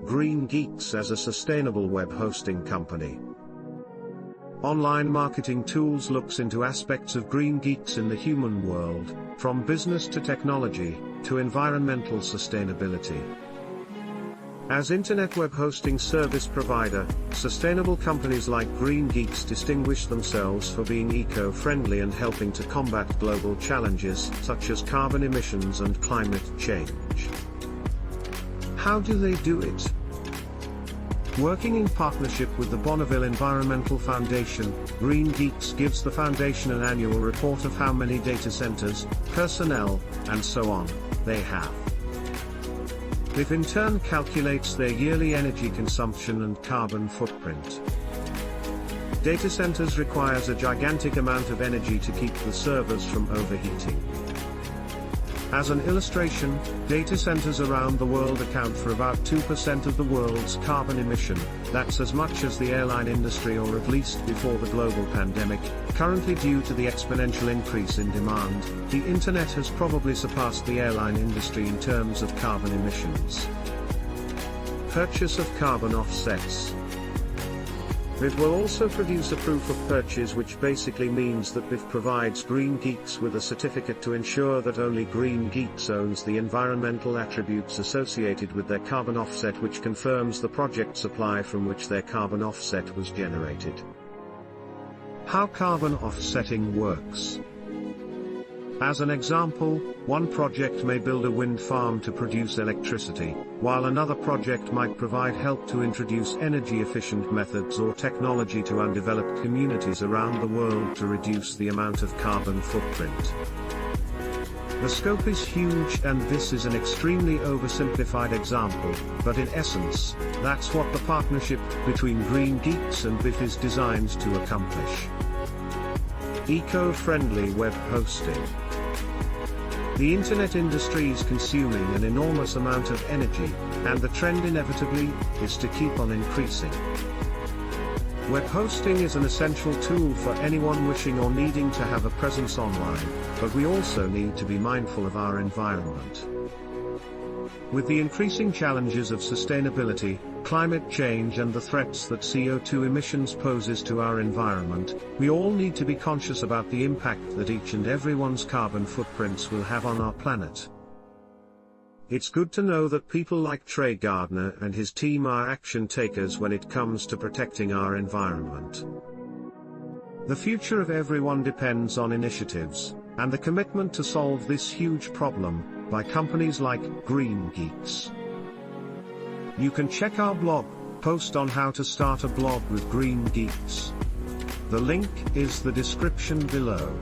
GreenGeeks as a sustainable web hosting company. Online marketing tools looks into aspects of GreenGeeks in the human world, from business to technology, to environmental sustainability. As internet web hosting service provider, sustainable companies like GreenGeeks distinguish themselves for being eco-friendly and helping to combat global challenges such as carbon emissions and climate change. How do they do it? Working in partnership with the Bonneville Environmental Foundation, GreenGeeks gives the foundation an annual report of how many data centers, personnel, and so on, they have. It in turn calculates their yearly energy consumption and carbon footprint. Data centers requires a gigantic amount of energy to keep the servers from overheating. As an illustration, data centers around the world account for about 2% of the world's carbon emission. That's as much as the airline industry, or at least before the global pandemic. Currently, due to the exponential increase in demand, the internet has probably surpassed the airline industry in terms of carbon emissions. Purchase of carbon offsets. BIF will also produce a proof of purchase, which basically means that BIF provides GreenGeeks with a certificate to ensure that only GreenGeeks owns the environmental attributes associated with their carbon offset, which confirms the project supply from which their carbon offset was generated. How carbon offsetting works. As an example, one project may build a wind farm to produce electricity, while another project might provide help to introduce energy-efficient methods or technology to undeveloped communities around the world to reduce the amount of carbon footprint. The scope is huge, and this is an extremely oversimplified example, but in essence, that's what the partnership between GreenGeeks and BIF is designed to accomplish. Eco-friendly web hosting. The internet industry is consuming an enormous amount of energy, and the trend inevitably is to keep on increasing. Web hosting is an essential tool for anyone wishing or needing to have a presence online, but we also need to be mindful of our environment. With the increasing challenges of sustainability, climate change, and the threats that CO2 emissions poses to our environment, we all need to be conscious about the impact that each and everyone's carbon footprints will have on our planet. It's good to know that people like Trey Gardner and his team are action takers when it comes to protecting our environment. The future of everyone depends on initiatives, and the commitment to solve this huge problem, by companies like GreenGeeks. You can check our blog post on how to start a blog with GreenGeeks. The link is the description below.